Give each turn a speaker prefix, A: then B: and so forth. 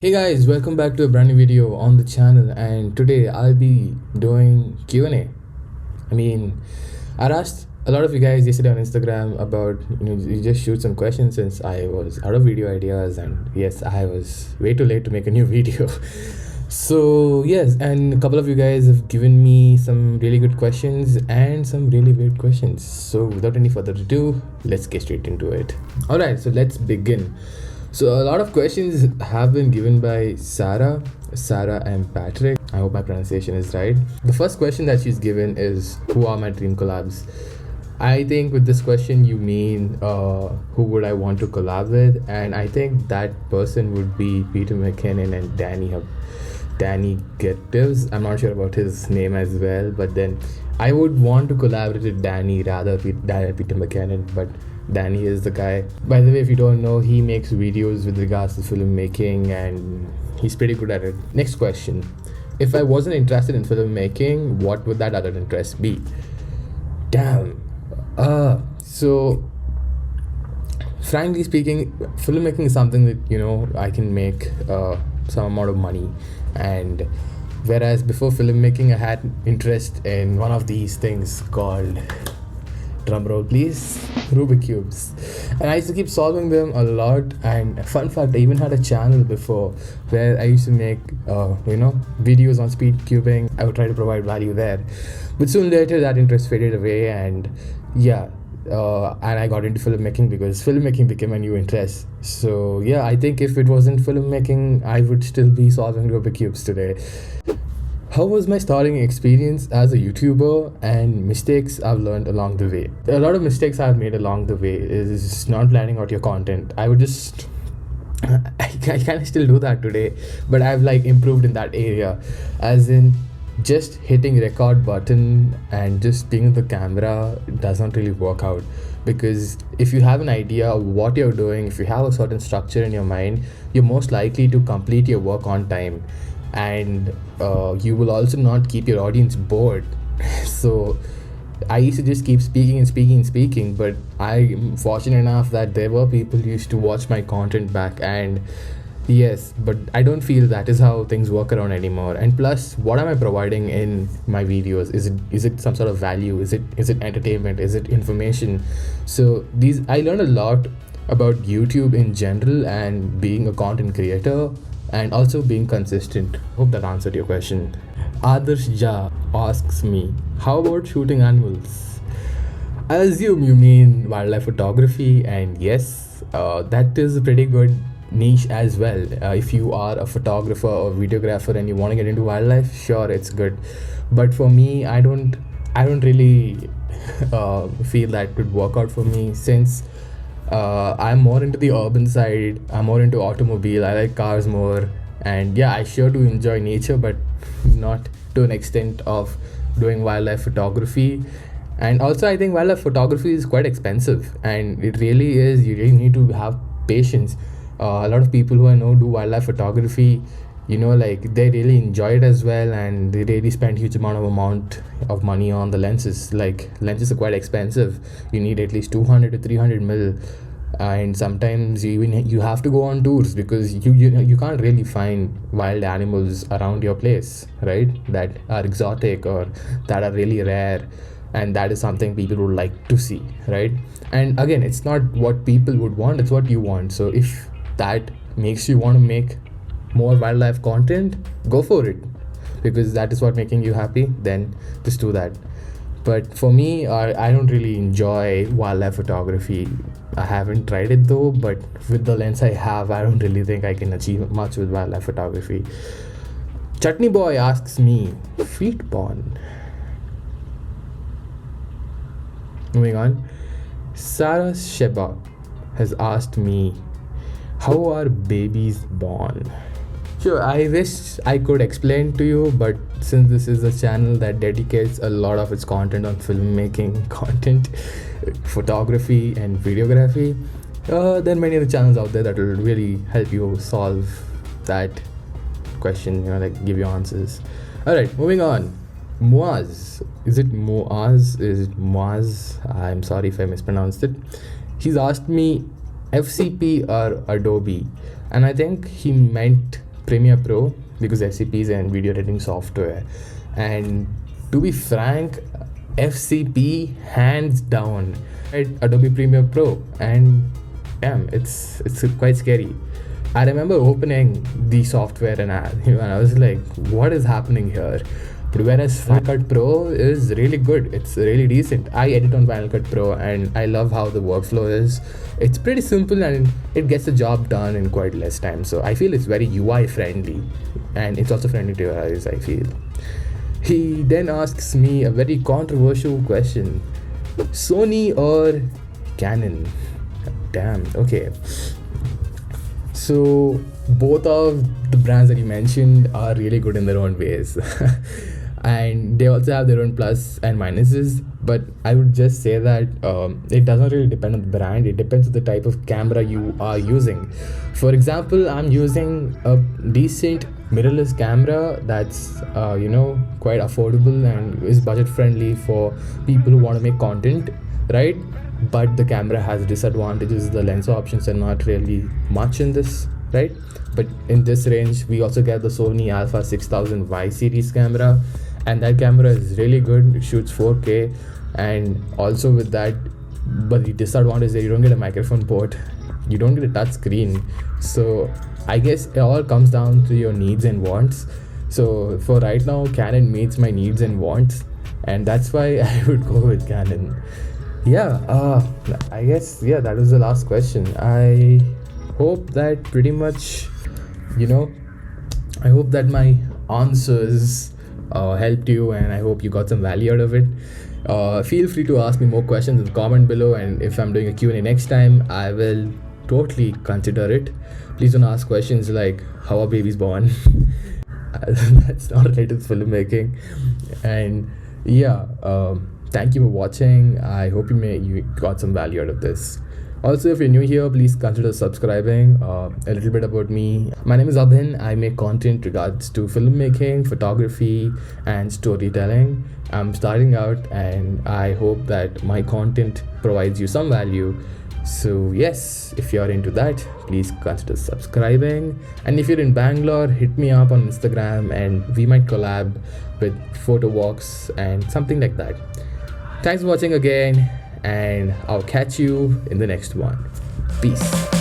A: Hey guys, welcome back to a brand new video on the channel, and today I'll be doing Q&A. I mean, I asked a lot of you guys yesterday on Instagram about, you just shoot some questions since I was out of video ideas, and yes, I was way too late to make a new video. So yes, and a couple of you guys have given me some really good questions and some really weird questions. So without any further ado, let's get straight into it. Alright, so let's begin. So a lot of questions have been given by Sarah and Patrick. I hope my pronunciation is right. The first question that she's given is, who are my dream collabs? I think with this question you mean who would I want to collab with, and I think that person would be Peter McKinnon and Danny Gettives. I'm not sure about his name as well, but then I would want to collaborate with Danny rather than Peter McKinnon, but Danny is the guy. By the way, if you don't know, he makes videos with regards to filmmaking and he's pretty good at it. Next question. If I wasn't interested in filmmaking, what would that other interest be? Damn. So frankly speaking, filmmaking is something that, I can make some amount of money, and whereas before filmmaking I had interest in one of these things called, drumroll please, Rubik cubes, and I used to keep solving them a lot. And fun fact, I even had a channel before where I used to make videos on speed cubing. I would try to provide value there, but soon later that interest faded away, and and I got into filmmaking because filmmaking became a new interest. So yeah, I think if it wasn't filmmaking, I would still be solving Rubik cubes today. How was my starting experience as a YouTuber and mistakes I've learned along the way? A lot of mistakes I've made along the way is not planning out your content. I kind of still do that today, but I've improved in that area, as in just hitting record button and just being the camera does not really work out, because if you have an idea of what you're doing, if you have a certain structure in your mind, you're most likely to complete your work on time, and you will also not keep your audience bored. So I used to just keep speaking, but I'm fortunate enough that there were people who used to watch my content back, and yes, but I don't feel that is how things work around anymore. And plus, what am I providing in my videos? Is it some sort of value? Is it entertainment? Is it information? So I learned a lot about YouTube in general and being a content creator, and also being consistent. Hope that answered your question. Adarsh Jha asks me, how about shooting animals? I assume you mean wildlife photography, and yes, that is a pretty good niche as well. If you are a photographer or videographer and you want to get into wildlife, sure, it's good. But for me, I don't really feel that could work out for me, since I'm more into the urban side. I'm more into automobile. I like cars more, and yeah, I sure do enjoy nature, but not to an extent of doing wildlife photography. And also, I think wildlife photography is quite expensive, and it really is. You really need to have patience. A lot of people who I know do wildlife photography, they really enjoy it as well, and they really spend huge amount of money on the lenses. Lenses are quite expensive. You need at least 200 to 300 mil, and sometimes you have to go on tours, because you can't really find wild animals around your place, right, that are exotic or that are really rare, and that is something people would like to see, right? And again, it's not what people would want, it's what you want. So if that makes you want to make more wildlife content, go for it, because that is what making you happy, then just do that. But for me, I don't really enjoy wildlife photography. I haven't tried it though, but with the lens I have, I don't really think I can achieve much with wildlife photography. Chutney Boy asks me, feet porn. Moving on, Sarah Sheba has asked me, how are babies born? Sure, I wish I could explain to you, but since this is a channel that dedicates a lot of its content on filmmaking content, photography and videography, there are many other channels out there that will really help you solve that question, give you answers. Alright, moving on. Moaz. Is it Moaz? Is it Moaz? I'm sorry if I mispronounced it. He's asked me FCP or Adobe, and I think he meant Premiere Pro because FCP is an video editing software, and to be frank, FCP hands down at Adobe Premiere Pro, and damn, it's quite scary. I remember opening the software and I was like, what is happening here? But whereas Final Cut Pro is really good, it's really decent. I edit on Final Cut Pro and I love how the workflow is. It's pretty simple and it gets the job done in quite less time. So I feel it's very UI friendly, and it's also friendly to your eyes, I feel. He then asks me a very controversial question: Sony or Canon? Damn, okay. So both of the brands that you mentioned are really good in their own ways. And they also have their own plus and minuses, but I would just say that it doesn't really depend on the brand. It depends on the type of camera you are using. For example, I'm using a decent mirrorless camera that's quite affordable and is budget friendly for people who want to make content, right? But the camera has disadvantages. The lens options are not really much in this, right? But in this range, we also get the Sony Alpha 6000 Y series camera, and that camera is really good. It shoots 4K, and also with that, but the disadvantage is that you don't get a microphone port, you don't get a touch screen. So I guess it all comes down to your needs and wants. So for right now, Canon meets my needs and wants, and that's why I would go with Canon. I guess that was the last question. I hope that pretty much, I hope that my answers helped you, and I hope you got some value out of it. Feel free to ask me more questions in the comment below, and if I'm doing a Q&A next time, I will totally consider it. Please don't ask questions like how are babies born. That's not related to filmmaking. And thank you for watching. I hope you got some value out of this. Also, if you're new here, please consider subscribing. A little bit about me. My name is Abhin. I make content regards to filmmaking, photography, and storytelling. I'm starting out, and I hope that my content provides you some value. So yes, if you're into that, please consider subscribing. And if you're in Bangalore, hit me up on Instagram and we might collab with photo walks and something like that. Thanks for watching again, and I'll catch you in the next one. Peace.